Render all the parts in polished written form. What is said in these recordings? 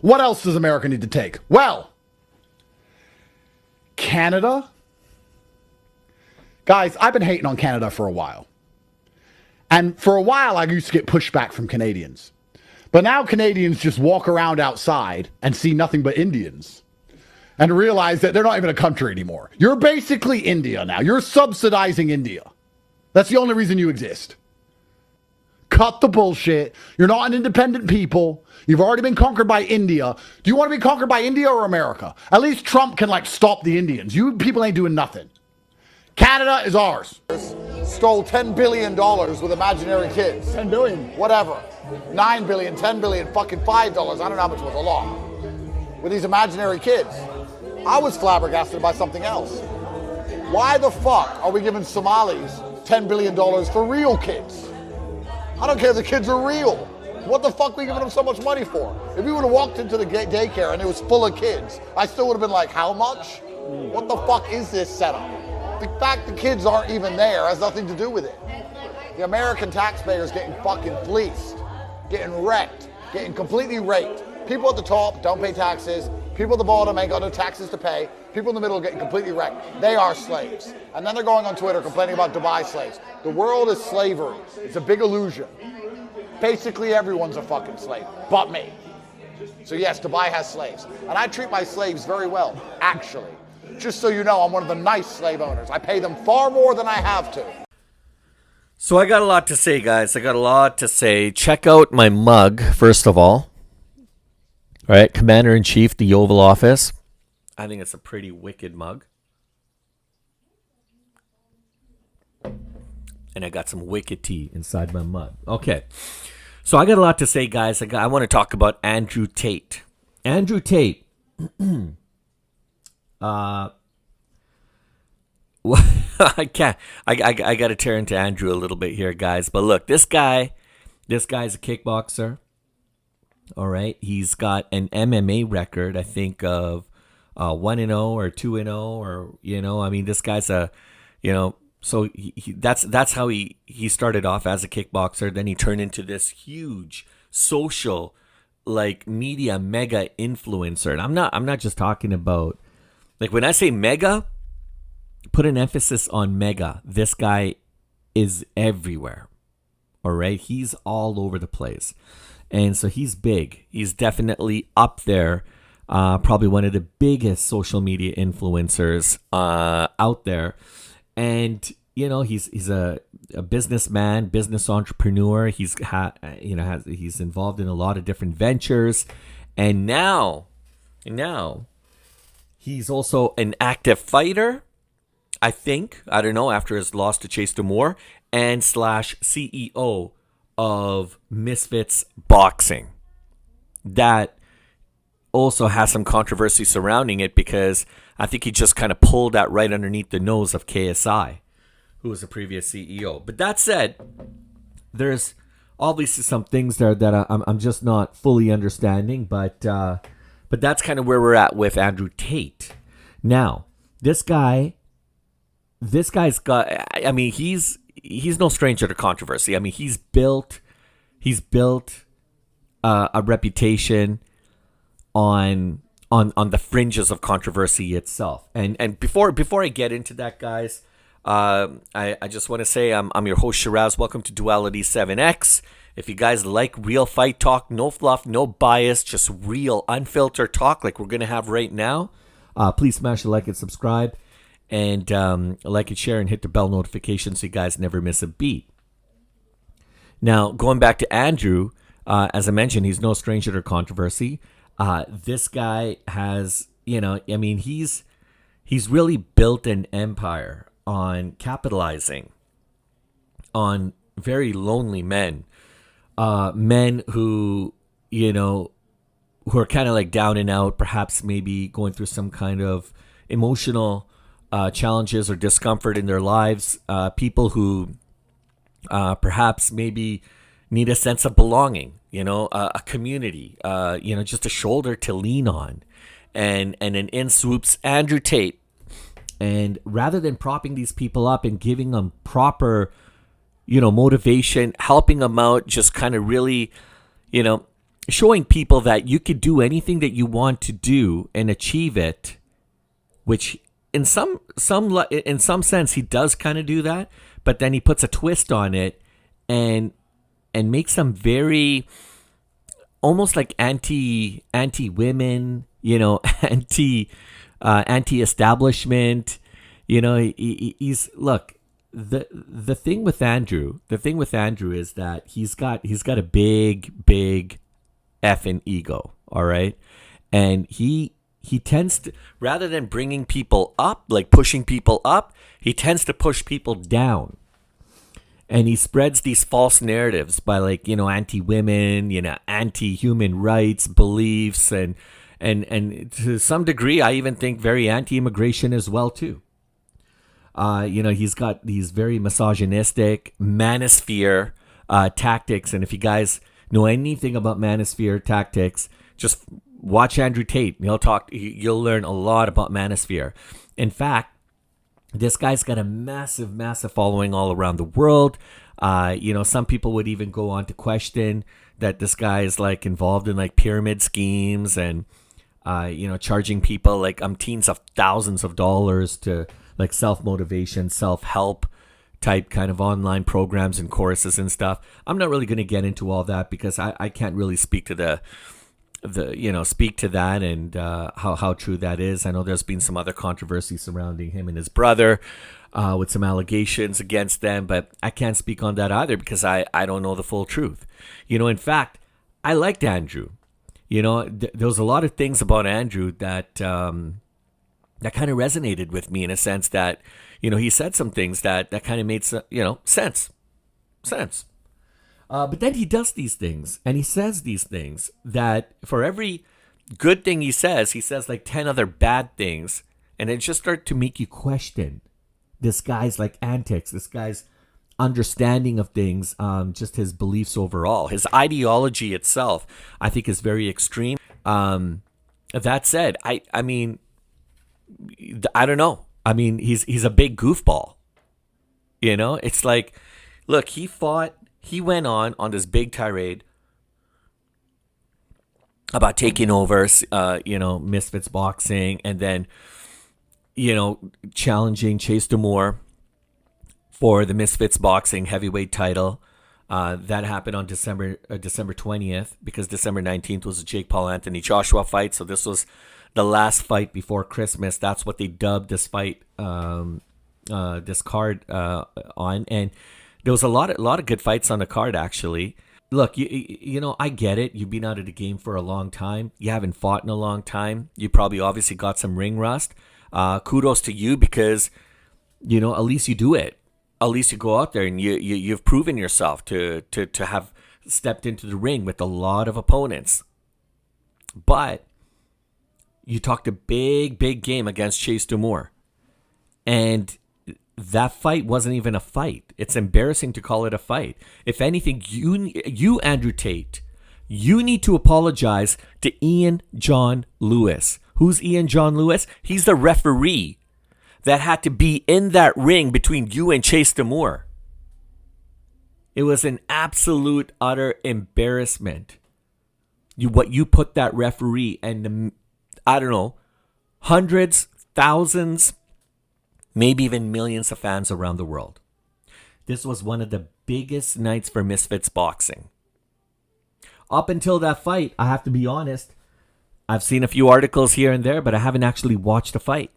What else does America need to take? Well, Canada. Guys, I've been hating on Canada for a while. And for a while, I used to get pushback from Canadians. But now Canadians just walk around outside and see nothing but Indians and realize that they're not even a country anymore. You're basically India now. You're subsidizing India. That's the only reason you exist. Cut the bullshit. You're not an independent people. You've already been conquered by India. Do you want to be conquered by India or America? At least Trump can, stop the Indians. You people ain't doing nothing. Canada is ours. Stole $10 billion with imaginary kids. 10 billion. Whatever. 9 billion, 10 billion, fucking $5. I don't know how much was a lot. With these imaginary kids. I was flabbergasted by something else. Why the fuck are we giving Somalis $10 billion for real kids? I don't care if the kids are real. What the fuck are we giving them so much money for? If we would have walked into the daycare and it was full of kids, I still would have been like, how much? What the fuck is this setup? The fact the kids aren't even there has nothing to do with it. The American taxpayers getting fucking fleeced, getting wrecked, getting completely raped. People at the top don't pay taxes. People at the bottom ain't got no taxes to pay. People in the middle are getting completely wrecked. They are slaves. And then they're going on Twitter complaining about Dubai slaves. The world is slavery. It's a big illusion. Basically, everyone's a fucking slave, but me. So yes, Dubai has slaves. And I treat my slaves very well, actually. Just so you know, I'm one of the nice slave owners. I pay them far more than I have to. So I got a lot to say, guys. I got a lot to say. Check out my mug, first of all. All right, Commander-in-Chief, the Oval Office. I think it's a pretty wicked mug. And I got some wicked tea inside my mug. Okay, so I got a lot to say, guys. I want to talk about Andrew Tate. Andrew Tate. I can't. I got to tear into Andrew a little bit here, guys. But look, this guy's a kickboxer. All right, he's got an MMA record, I think, of 1-0 or 2-0, or I mean, this guy's a, so that's how he started off as a kickboxer. Then he turned into this huge social, media mega influencer. And I'm not just talking about, when I say mega, put an emphasis on mega. This guy is everywhere. All right, he's all over the place. And so he's big. He's definitely up there. Probably one of the biggest social media influencers out there. And, he's a businessman, business entrepreneur. He's he's involved in a lot of different ventures. And now he's also an active fighter, I think. I don't know, after his loss to Chase DeMoor, and / CEO of Misfits Boxing. That also has some controversy surrounding it, because I think he just kind of pulled that right underneath the nose of KSI, who was the previous CEO. But that said, there's obviously some things there that I'm just not fully understanding, but that's kind of where we're at with Andrew Tate. Now, this guy's got, I mean, he's no stranger to controversy. I mean, he's built a reputation on the fringes of controversy itself. And before I get into that, guys, I just want to say I'm your host, Shiraz. Welcome to Duality 7X. If you guys like real fight talk, no fluff, no bias, just real unfiltered talk like we're gonna have right now, please smash the like and subscribe. And like and share and hit the bell notification so you guys never miss a beat. Now, going back to Andrew, as I mentioned, he's no stranger to controversy. This guy has, he's really built an empire on capitalizing on very lonely men. Men who, who are kind of down and out, perhaps maybe going through some kind of emotional challenges or discomfort in their lives, people who perhaps maybe need a sense of belonging, a community, just a shoulder to lean on. And in swoops Andrew Tate. And rather than propping these people up and giving them proper, motivation, helping them out, just kind of really, showing people that you could do anything that you want to do and achieve it, which in some sense he does kind of do that, but then he puts a twist on it and makes them very almost like anti women, anti establishment. He's look. The thing with Andrew is that he's got a big effing ego, all right? And he tends to, rather than bringing people up, like pushing people up, he tends to push people down. And he spreads these false narratives by anti-women, anti-human rights beliefs, and to some degree, I even think very anti-immigration as well too. He's got these very misogynistic manosphere tactics, and if you guys know anything about manosphere tactics, just watch Andrew Tate. You'll learn a lot about manosphere. In fact, this guy's got a massive following all around the world. Some people would even go on to question that this guy is like involved in like pyramid schemes and charging people like umpteens of thousands of dollars to like self-motivation, self-help type kind of online programs and courses and stuff. I'm not really going to get into all that because I can't really speak to that and how true that is. I know there's been some other controversy surrounding him and his brother with some allegations against them, but I can't speak on that either because I don't know the full truth. In fact, I liked Andrew. There was a lot of things about Andrew that that kind of resonated with me in a sense that, he said some things that kind of made sense. But then he does these things and he says these things that for every good thing he says like 10 other bad things. And it just starts to make you question this guy's like antics, this guy's understanding of things, just his beliefs overall. His ideology itself, I think, is very extreme. That said, I don't know. I mean, he's a big goofball. It's like, look, he went on this big tirade about taking over, Misfits Boxing, and then, challenging Chase DeMoor for the Misfits Boxing heavyweight title. That happened on December 20th because December 19th was a Jake Paul Anthony Joshua fight. So this was the last fight before Christmas. That's what they dubbed this fight, this card on. And there was a lot of good fights on the card, actually. Look, I get it. You've been out of the game for a long time. You haven't fought in a long time. You probably obviously got some ring rust. Kudos to you because, at least you do it. At least you go out there and you've proven yourself to have stepped into the ring with a lot of opponents. But you talked a big game against Chase DeMoor. And that fight wasn't even a fight. It's embarrassing to call it a fight. If anything, you Andrew Tate, you need to apologize to Ian John Lewis. Who's Ian John Lewis? He's the referee that had to be in that ring between you and Chase DeMoor. It was an absolute, utter embarrassment. What you put that referee and hundreds, thousands, maybe even millions of fans around the world. This was one of the biggest nights for Misfits Boxing. Up until that fight, I have to be honest, I've seen a few articles here and there, but I haven't actually watched the fight.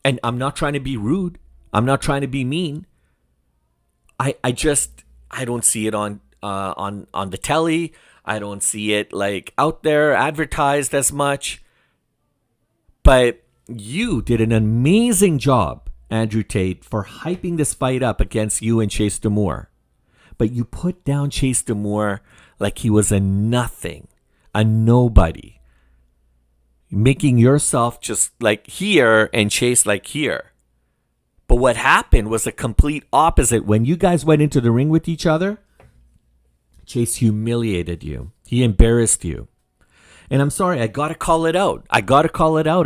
And I'm not trying to be rude. I'm not trying to be mean. I don't see it on the telly. I don't see it like out there advertised as much. But you did an amazing job, Andrew Tate, for hyping this fight up against you and Chase DeMoor. But you put down Chase DeMoor like he was a nothing, a nobody. Making yourself just like here and Chase like here. But what happened was a complete opposite. When you guys went into the ring with each other, Chase humiliated you. He embarrassed you. And I'm sorry, I got to call it out.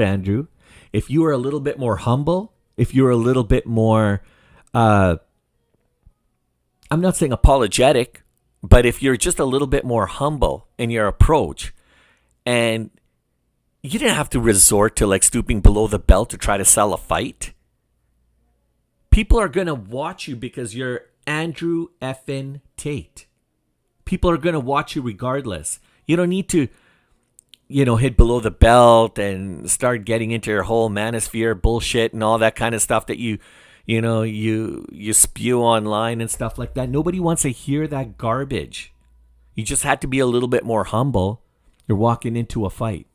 Andrew. If you were a little bit more humble, if you were a little bit more, I'm not saying apologetic, But if you're just a little bit more humble in your approach, and you didn't have to resort to like stooping below the belt to try to sell a fight. People are going to watch you because you're Andrew effing Tate. People are going to watch you regardless. You don't need to, hit below the belt and start getting into your whole manosphere bullshit and all that kind of stuff that you spew online and stuff like that. Nobody wants to hear that garbage. You just had to be a little bit more humble. You're walking into a fight.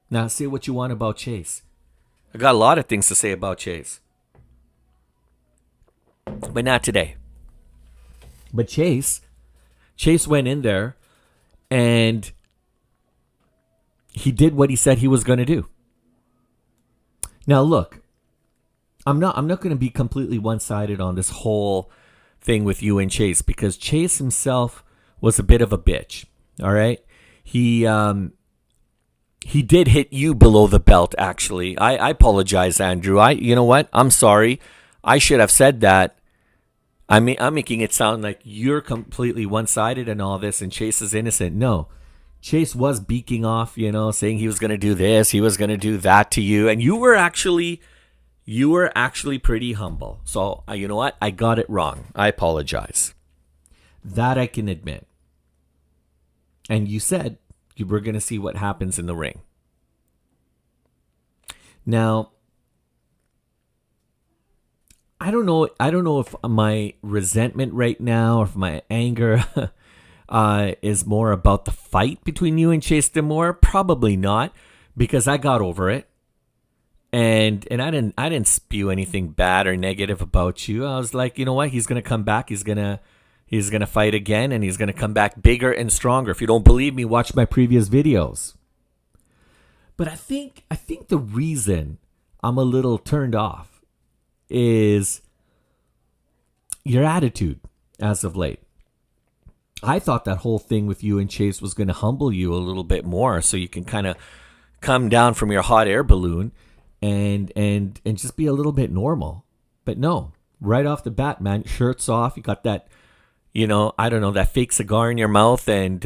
Now say what you want about Chase. I got a lot of things to say about Chase. But not today. But Chase went in there and he did what he said he was going to do. Now look, I'm not going to be completely one-sided on this whole thing with you and Chase, because Chase himself was a bit of a bitch. All right? He did hit you below the belt, actually. I apologize, Andrew. You know what? I'm sorry. I should have said that. I'm making it sound like you're completely one-sided in all this and Chase is innocent. No. Chase was beaking off, saying he was going to do this, he was going to do that to you. And you were actually pretty humble. So, you know what? I got it wrong. I apologize. That I can admit. And you said we're going to see what happens in the ring. Now, I don't know if my resentment right now or if my anger is more about the fight between you and Chase DeMoor. Probably not, because I got over it. And I didn't spew anything bad or negative about you. I was like, you know what? He's going to come back. He's going to fight again, and he's going to come back bigger and stronger. If you don't believe me, watch my previous videos. But I think the reason I'm a little turned off is your attitude as of late. I thought that whole thing with you and Chase was going to humble you a little bit more so you can kind of come down from your hot air balloon and just be a little bit normal. But no, right off the bat, man, shirts off. You got that, that fake cigar in your mouth and,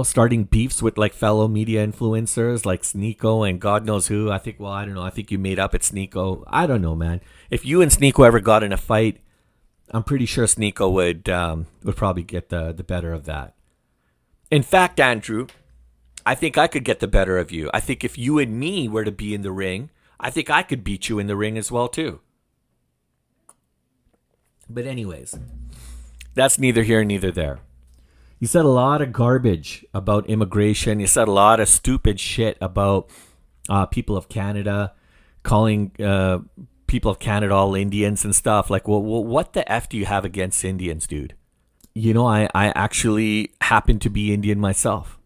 starting beefs with like fellow media influencers like Sneeko and God knows who. I think you made up at Sneeko. I don't know, man. If you and Sneeko ever got in a fight, I'm pretty sure Sneeko would probably get the better of that. In fact, Andrew, I think I could get the better of you. I think if you and me were to be in the ring, I think I could beat you in the ring as well too. But anyways, that's neither here, neither there. You said a lot of garbage about immigration. You said a lot of stupid shit about people of Canada, calling people of Canada all Indians and stuff. Like, well, what the F do you have against Indians, dude? I actually happen to be Indian myself.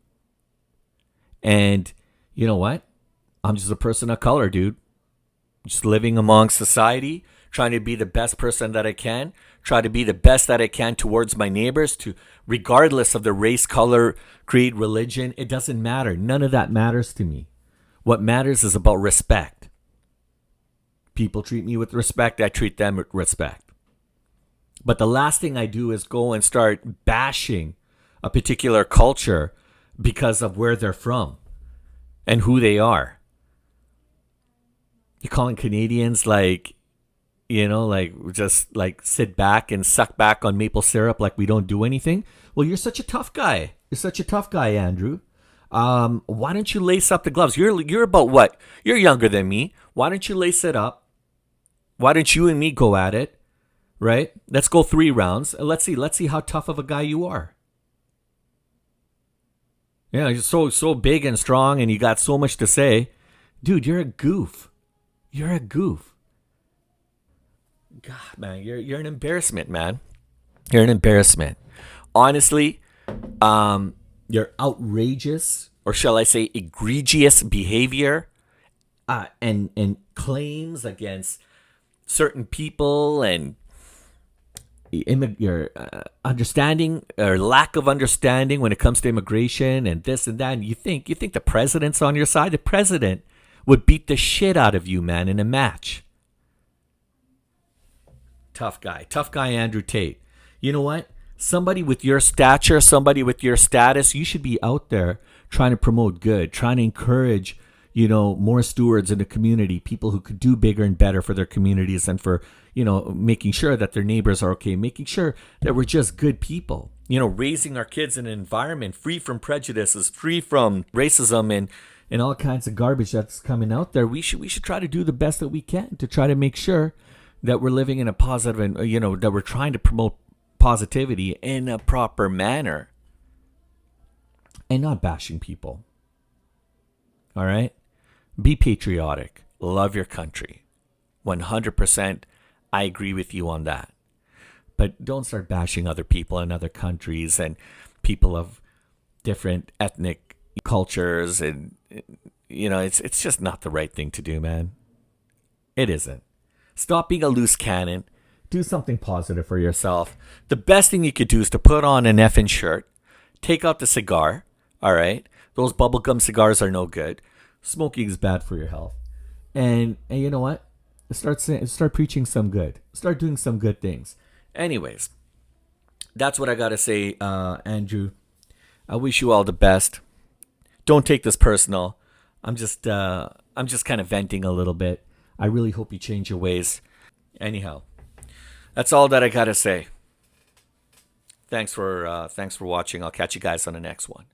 And you know what? I'm just a person of color, dude. Just living among society, trying to be the best person that I can, try to be the best that I can towards my neighbors, regardless of the race, color, creed, religion. It doesn't matter. None of that matters to me. What matters is about respect. People treat me with respect. I treat them with respect. But the last thing I do is go and start bashing a particular culture because of where they're from and who they are. You're calling Canadians just sit back and suck back on maple syrup like we don't do anything. Well, you're such a tough guy. You're such a tough guy, Andrew. Why don't you lace up the gloves? You're about what? You're younger than me. Why don't you lace it up? Why don't you and me go at it? Right? Let's go 3 rounds. Let's see how tough of a guy you are. Yeah, you're so big and strong and you got so much to say. Dude, you're a goof. You're a goof. God, man, you're an embarrassment, man. You're an embarrassment. Honestly, your outrageous, or shall I say egregious behavior and claims against certain people and your understanding or lack of understanding when it comes to immigration and this and that, and you think the president's on your side? The president would beat the shit out of you, man, in a match. Tough guy Andrew Tate. You know what? Somebody with your stature, somebody with your status, you should be out there trying to promote good, trying to encourage, more stewards in the community, people who could do bigger and better for their communities and for, making sure that their neighbors are okay, making sure that we're just good people, raising our kids in an environment free from prejudices, free from racism and all kinds of garbage that's coming out there. We should try to do the best that we can to try to make sure that we're living in a positive and, that we're trying to promote positivity in a proper manner and not bashing people. All right? Be patriotic. Love your country. 100%. I agree with you on that. But don't start bashing other people in other countries and people of different ethnic cultures. And, it's just not the right thing to do, man. It isn't. Stop being a loose cannon. Do something positive for yourself. The best thing you could do is to put on an effing shirt, take out the cigar, all right? Those bubblegum cigars are no good. Smoking is bad for your health. And you know what? Start preaching some good. Start doing some good things. Anyways, that's what I got to say, Andrew. I wish you all the best. Don't take this personal. I'm just kind of venting a little bit. I really hope you change your ways. Anyhow, that's all that I got to say. Thanks for watching. I'll catch you guys on the next one.